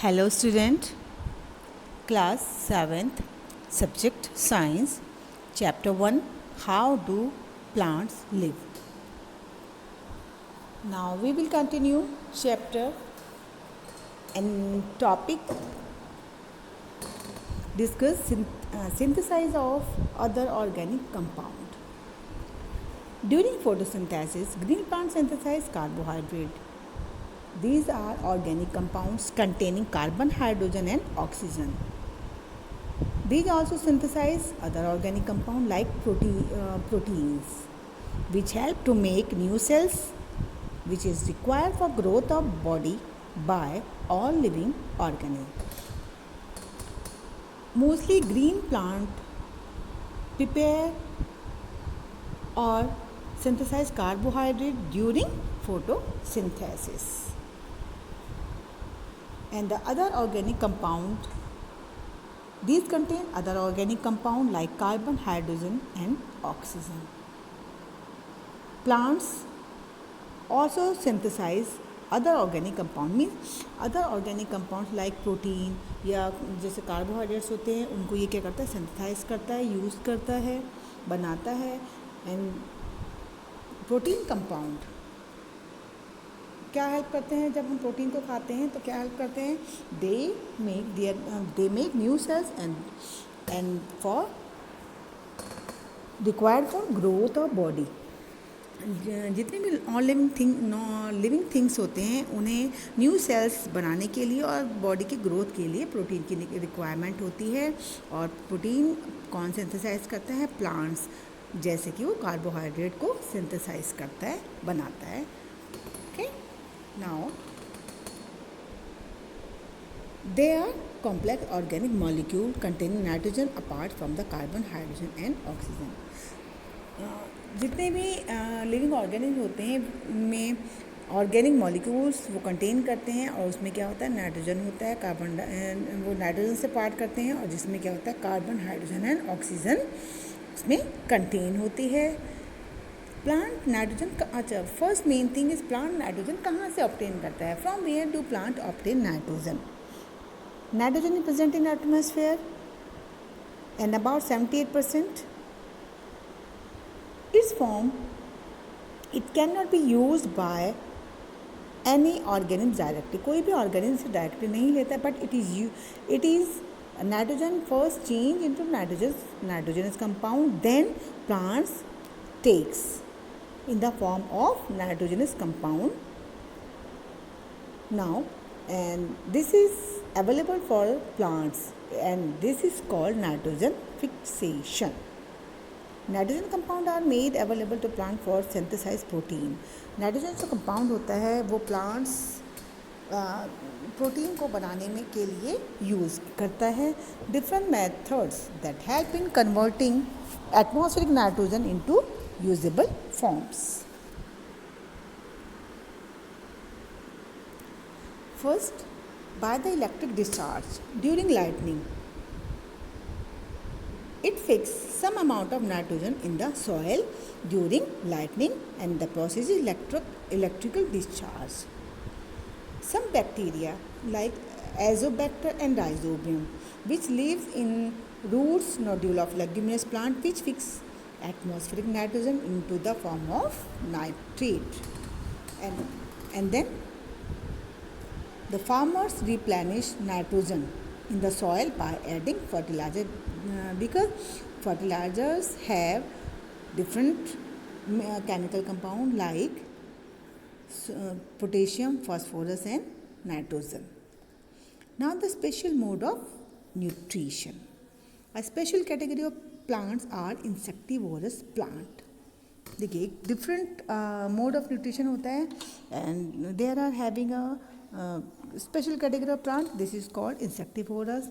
Hello student, class 7th, subject science, chapter 1, how do plants live? Now we will continue chapter and topic discuss synthesis of other organic compound. During photosynthesis, green plants synthesize carbohydrate. These are organic compounds containing carbon, hydrogen and oxygen. These also synthesize other organic compounds like proteins, which help to make new cells, which is required for growth of body by all living organisms. Mostly green plant prepare or synthesize carbohydrate during photosynthesis. And the other organic compound, these contain other organic compound like carbon, hydrogen and oxygen. Plants also synthesize other organic compound, means other organic compounds like protein या जैसे carbohydrates होते हैं, उनको ये क्या करता है, synthesise करता है, यूज़ करता है, बनाता है. एंड प्रोटीन कंपाउंड क्या हेल्प करते हैं? जब हम प्रोटीन को खाते हैं तो क्या हेल्प करते हैं? They make new sales and for required for growth of body. जितने भी ऑल लिविंग थिंग्स होते हैं, उन्हें न्यू सेल्स बनाने के लिए और बॉडी की ग्रोथ के लिए प्रोटीन की रिक्वायरमेंट होती है. और प्रोटीन कौन सिंथेसाइज करता है? प्लांट्स. जैसे कि वो कार्बोहाइड्रेट को सिंथेसाइज करता है, बनाता है. Okay, now they are complex organic molecule containing nitrogen apart from the carbon, hydrogen and oxygen. जितने भी लिविंग ऑर्गेनिज्म होते हैं उनमें ऑर्गेनिक मॉलिक्यूल्स वो कंटेन करते हैं, और उसमें क्या होता है? नाइट्रोजन होता है, कार्बन, वो नाइट्रोजन से पार्ट करते हैं, और जिसमें क्या होता है? कार्बन, हाइड्रोजन एंड ऑक्सीजन उसमें कंटेन होती है. प्लांट नाइट्रोजन का, अच्छा, first main thing is plant nitrogen कहाँ से ऑब्टेन करता है? From where do plant obtain nitrogen? Nitrogen is present in atmosphere and about 78%. Its form, it cannot be used by any organism directly. कोई भी organism से directly नहीं लेता, but it is nitrogen first change into nitrogenous compound, then plants takes in the form of nitrogenous compound. Now, and this is available for plants, and this is called nitrogen fixation. Nitrogen compound are made available to plant for synthesise protein. Nitrogen जो compound होता है वो plants protein को बनाने में के लिए use करता है. Different methods that help in converting atmospheric nitrogen into usable forms. First, by the electric discharge during lightning. It fixes some amount of nitrogen in the soil during lightning, and the process is electrical discharge. Some bacteria like Azobacter and Rhizobium, which lives in roots nodule of leguminous plant, which fix atmospheric nitrogen into the form of nitrate, and then the farmers replenish nitrogen in the soil by adding fertilizer, because fertilizers have different chemical compound like potassium, phosphorus and nitrogen. Now the special mode of nutrition. A special category of plants are insectivorous plant. देखिए, एक different mode of nutrition होता है, and there are having a special category of plant. This is called insectivorous,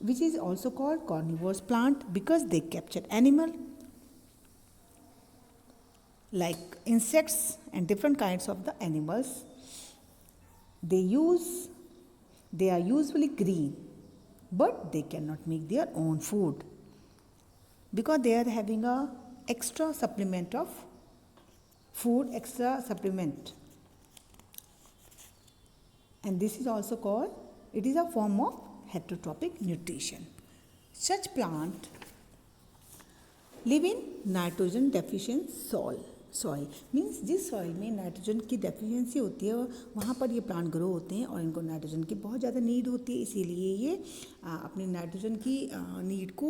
which is also called carnivorous plant, because they capture animal like insects and different kinds of the animals. They are usually green, but they cannot make their own food because they are having a extra supplement of food, extra supplement, and this is also called It is a form of heterotrophic nutrition. Such plant live in nitrogen deficient soil means जिस soil में nitrogen की deficiency होती है वहाँ पर ये plant grow होते हैं और इनको नाइट्रोजन की बहुत ज़्यादा नीड होती है, इसीलिए ये अपनी नाइट्रोजन की नीड को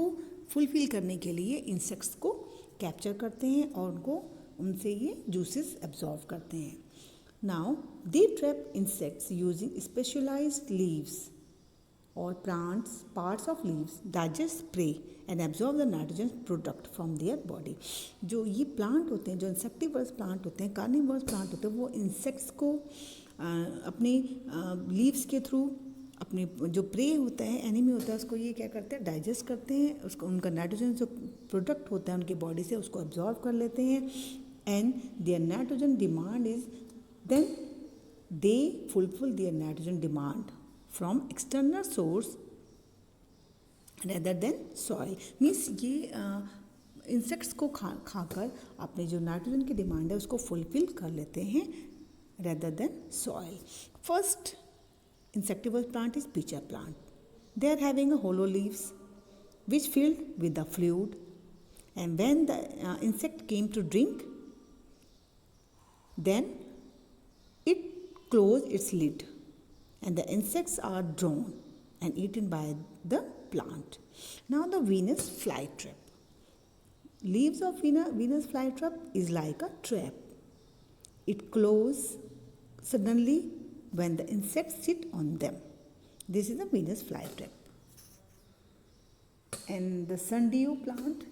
फुलफ़िल करने के लिए इंसेक्ट्स को कैप्चर करते हैं और उनसे ये जूसेस एब्जॉर्व करते हैं. Now they trap insects using specialised leaves or plants parts of leaves digest prey and absorb the nitrogen product from their body. जो ये प्लांट होते हैं, जो इंसेक्टिवर्स प्लांट होते हैं, कार्निवर्स प्लांट होते हैं, वो इंसेक्ट्स को अपने लीव्स के थ्रू अपने जो प्रे होता है, एनिमी होता है, उसको ये क्या करते हैं, डाइजेस्ट करते हैं, उसको उनका नाइट्रोजन जो प्रोडक्ट होता है उनकी बॉडी से उसको एब्जॉर्व कर लेते हैं and their nitrogen demand is then they fulfil their nitrogen demand from external source rather than soil. Means ये इंसेक्ट्स को खाकर अपने जो नाइट्रोजन की डिमांड है उसको फुलफिल कर लेते हैं rather than soil. First insectivorous plant is pitcher plant. They are having a hollow leaves which filled with the fluid, and when the insect came to drink, then it closed its lid and the insects are drawn and eaten by the plant. Now the Venus flytrap. Leaves of Venus flytrap is like a trap. It closes suddenly when the insects sit on them. This is the Venus flytrap. And the sundew plant,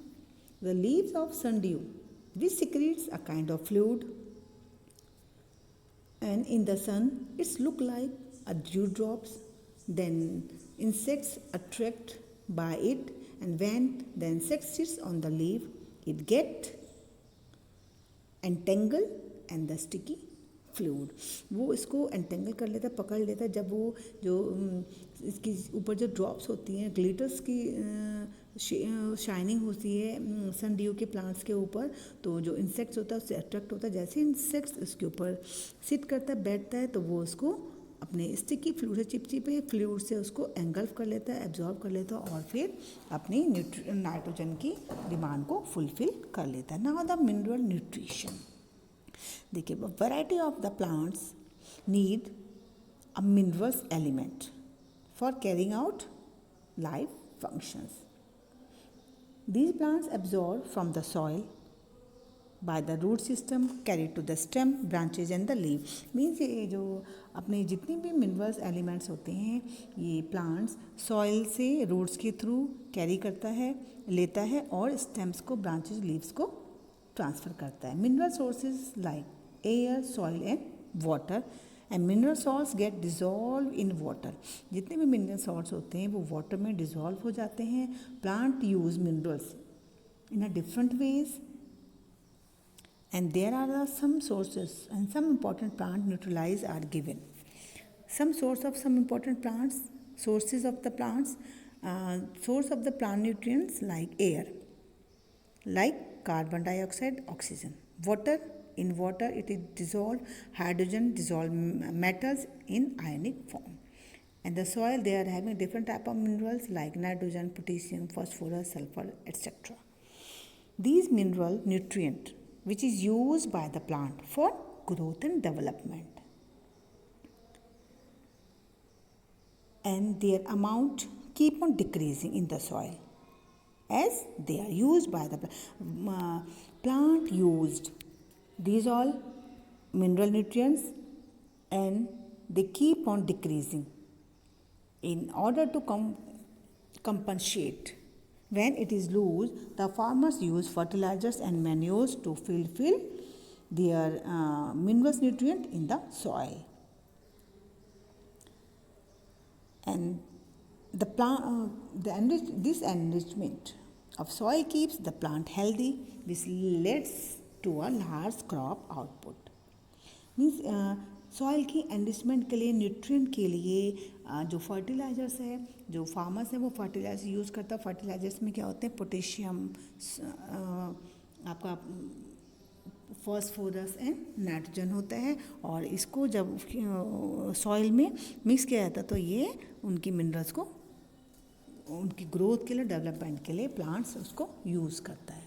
the leaves of sundew, which secretes a kind of fluid, and in the sun it's look like a dewdrops. Then insects attract by it, and when the insect sits on the leaf, it get entangled and the sticky fluid वो इसको entangle कर लेता है, पकड़ लेता है. जब वो जो इसकी ऊपर जो ड्रॉप्स होती हैं, ग्लिटर्स की शाइनिंग होती है सनड्यू के प्लांट्स के ऊपर, तो जो इंसेक्ट्स होता है उससे अट्रैक्ट होता है. जैसे ही इंसेक्ट्स इसके ऊपर सिट करता है, बैठता है, तो वो उसको अपने स्टिकी फ्लूइड से चिपचिपे फ्लूइड से उसको एंगल्फ कर लेता है, एब्जॉर्ब कर लेता है और फिर अपनी नाइट्रोजन की डिमांड को फुलफिल कर लेता है. Now the mineral nutrition. देखिए, variety of the plants need a minerals element for carrying out life functions. These plants absorb from the soil by the root system, carried to the stem, branches and the leaf. Means ये जो अपने जितनी भी minerals elements होते हैं, ये plants soil से roots के थ्रू कैरी करता है, लेता है और स्टेम्स को, ब्रांचेस, लीव्स को ट्रांसफ़र करता है. Mineral sources like air, soil and water. And mineral salts get dissolve in water. जितने भी मिनरल सॉल्ट्स होते हैं वो वाटर में डिजॉल्व हो जाते हैं. Plant use minerals in a different ways, and there are some sources and some important plant neutralize are given. Some source of some important plants, sources of the plants, source of the plant nutrients like air, like carbon dioxide, oxygen. Water, in water it is dissolved hydrogen, dissolved metals in ionic form. And the soil, they are having different type of minerals like nitrogen, potassium, phosphorus, sulfur, etc. These mineral nutrient which is used by the plant for growth and development, and their amount keep on decreasing in the soil as they are used by the plant used these all mineral nutrients, and they keep on decreasing in order to compensate. When it is loose, the farmers use fertilizers and manures to fulfill their minerals nutrient in the soil. And the plant, this enrichment of soil keeps the plant healthy, which leads to a large crop output. Means soil की enrichment के लिए, nutrient के लिए जो fertilisers है, जो farmers है वो फर्टिलाइजर यूज़ करता है. फर्टिलाइजर्स में क्या होते हैं, पोटेशियम, आपका फॉस्फोरस एंड नाइट्रोजन होता है, और इसको जब सॉइल में मिक्स किया जाता है तो ये उनकी मिनरल्स को उनकी ग्रोथ के लिए, डेवलपमेंट के लिए प्लांट्स उसको यूज़ करता है।